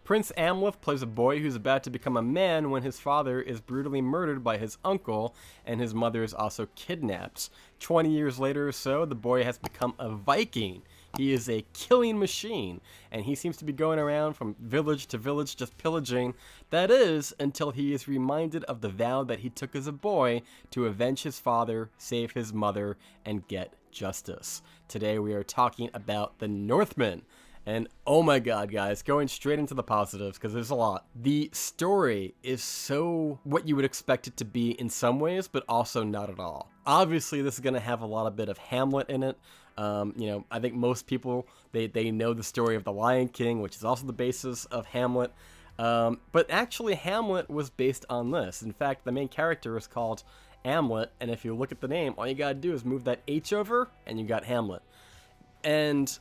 Prince Amleth plays a boy who's about to become a man when his father is brutally murdered by his uncle, and his mother is also kidnapped. 20 years later or so, the boy has become a Viking. He is a killing machine, and he seems to be going around from village to village just pillaging. That is, until he is reminded of the vow that he took as a boy to avenge his father, save his mother, and get justice. Today we are talking about the Northman. And oh my god, guys, going straight into the positives, because there's a lot. The story is so what you would expect it to be in some ways, but also not at all. Obviously, this is going to have a lot of bit of Hamlet in it. I think most people, they know the story of the Lion King, which is also the basis of Hamlet. But actually, Hamlet was based on this. In fact, the main character is called Hamlet, and if you look at the name, all you gotta do is move that H over, and you got Hamlet. And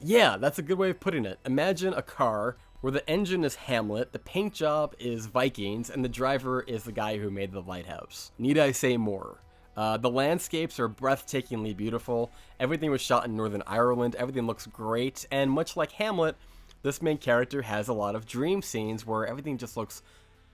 yeah, that's a good way of putting it. Imagine a car where the engine is Hamlet, the paint job is Vikings, and the driver is the guy who made the lighthouse. Need I say more? The landscapes are breathtakingly beautiful. Everything was shot in Northern Ireland. Everything looks great. And much like Hamlet, this main character has a lot of dream scenes where everything just looks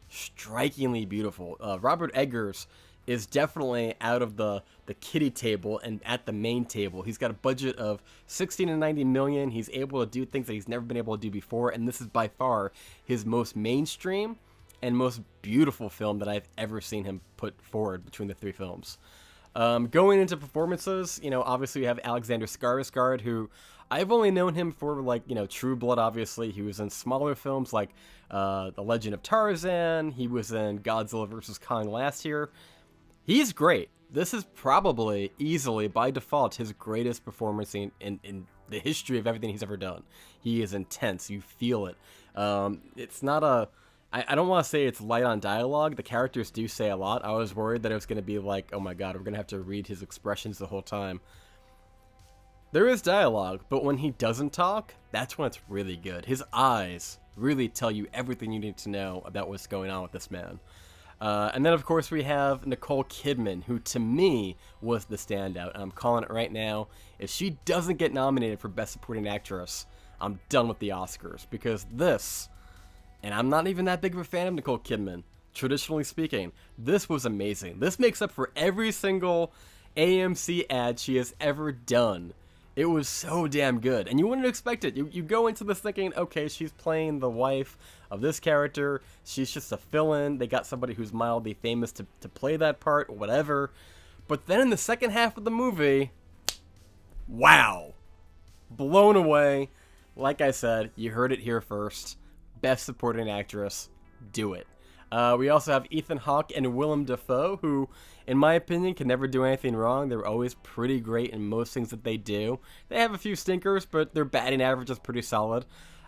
strikingly beautiful. Robert Eggers is definitely out of the kiddie table and at the main table. He's got a budget of 60 to 90 million. He's able to do things that he's never been able to do before, and this is by far his most mainstream and most beautiful film that I've ever seen him put forward between the three films. Going into performances, obviously we have Alexander Skarsgård, who I've only known him for, True Blood, obviously. He was in smaller films like The Legend of Tarzan. He was in Godzilla vs. Kong last year. He's great. This is probably, easily, by default, his greatest performance in the history of everything he's ever done. He is intense. You feel it. It's not a... I don't want to say it's light on dialogue. The characters do say a lot. I was worried that it was going to be like, oh my god, we're going to have to read his expressions the whole time. There is dialogue, but when he doesn't talk, that's when it's really good. His eyes really tell you everything you need to know about what's going on with this man. And then, of course, we have Nicole Kidman, who, to me, was the standout. And I'm calling it right now. If she doesn't get nominated for Best Supporting Actress, I'm done with the Oscars. Because this... And I'm not even that big of a fan of Nicole Kidman, traditionally speaking. This was amazing. This makes up for every single AMC ad she has ever done. It was so damn good. And you wouldn't expect it. You go into this thinking, okay, she's playing the wife of this character. She's just a fill-in. They got somebody who's mildly famous to play that part, whatever. But then in the second half of the movie, wow. Blown away. Like I said, you heard it here first. Best Supporting Actress, do it. We also have Ethan Hawke and Willem Dafoe, who, in my opinion, can never do anything wrong. They're always pretty great in most things that they do. They have a few stinkers, but their batting average is pretty solid.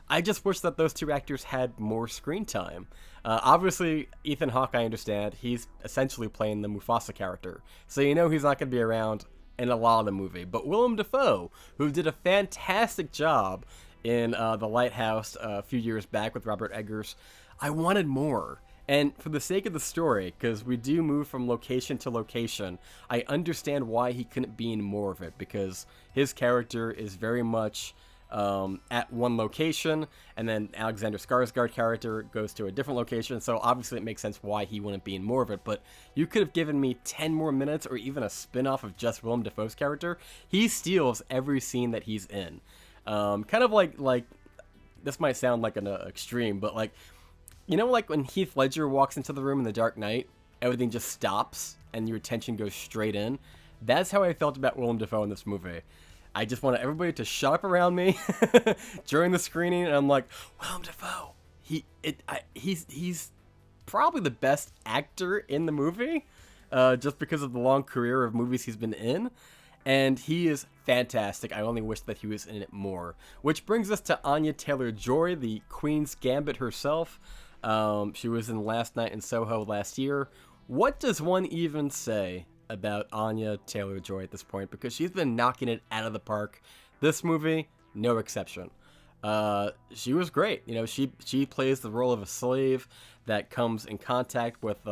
I just wish that those two actors had more screen time. Obviously, Ethan Hawke, I understand, he's essentially playing the Mufasa character, so you know he's not going to be around in a lot of the movie. But Willem Dafoe, who did a fantastic job in The Lighthouse a few years back with Robert Eggers, I wanted more. And for the sake of the story, because we do move from location to location, I understand why he couldn't be in more of it, because his character is very much at one location, and then Alexander Skarsgård character goes to a different location, so obviously it makes sense why he wouldn't be in more of it. But you could have given me 10 more minutes, or even a spin-off of just Willem Dafoe's character. He steals every scene that he's in. Kind of like this might sound like an extreme, but like when Heath Ledger walks into the room in The Dark Knight, everything just stops and your attention goes straight in. That's how I felt about Willem Dafoe in this movie. I just wanted everybody to shut up around me during the screening, and I'm like, Willem Dafoe, he's probably the best actor in the movie, just because of the long career of movies he's been in. And he is fantastic. I only wish that he was in it more. Which brings us to Anya Taylor-Joy, the Queen's Gambit herself. She was in Last Night in Soho last year. What does one even say about Anya Taylor-Joy at this point? Because she's been knocking it out of the park. This movie, no exception. She was great. She plays the role of a slave that comes in contact with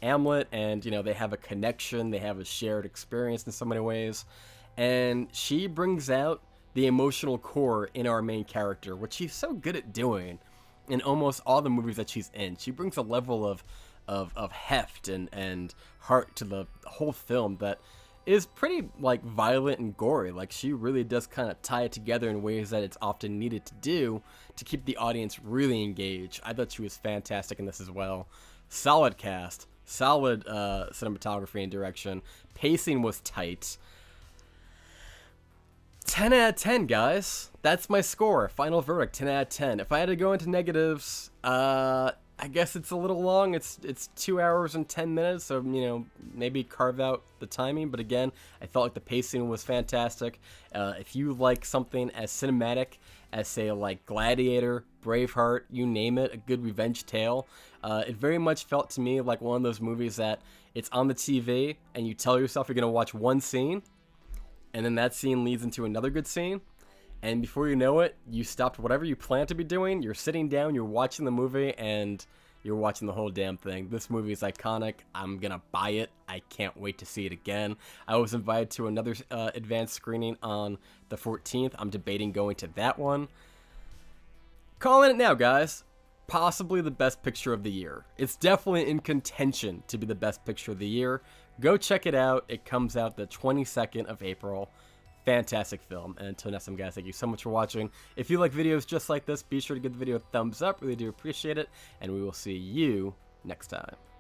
Hamlet, and they have a connection, they have a shared experience in so many ways, and she brings out the emotional core in our main character, which she's so good at doing. in almost all the movies that she's in. She brings a level of heft and heart to the whole film that is pretty like violent and gory. Like she really does kind of tie it together in ways that it's often needed to do to keep the audience really engaged. I thought she was fantastic in this as well. Solid cast, solid cinematography and direction. Pacing was tight. 10 out of 10, guys. That's my score. Final verdict, 10 out of 10. If I had to go into negatives, I guess it's a little long. It's 2 hours and 10 minutes, so, you know, maybe carve out the timing. But again, I felt like the pacing was fantastic. If you like something as cinematic as, say, like Gladiator, Braveheart, you name it, a good revenge tale, it very much felt to me like one of those movies that it's on the TV and you tell yourself you're going to watch one scene, and then that scene leads into another good scene. And before you know it, you stopped whatever you plan to be doing. You're sitting down, you're watching the movie, and you're watching the whole damn thing. This movie is iconic. I'm going to buy it. I can't wait to see it again. I was invited to another advanced screening on the 14th. I'm debating going to that one. Calling it now, guys. Possibly the best picture of the year. It's definitely in contention to be the best picture of the year. Go check it out. It comes out the 22nd of April. Fantastic film. And until next time, guys, thank you so much for watching. If you like videos just like this, be sure to give the video a thumbs up. Really do appreciate it. And we will see you next time.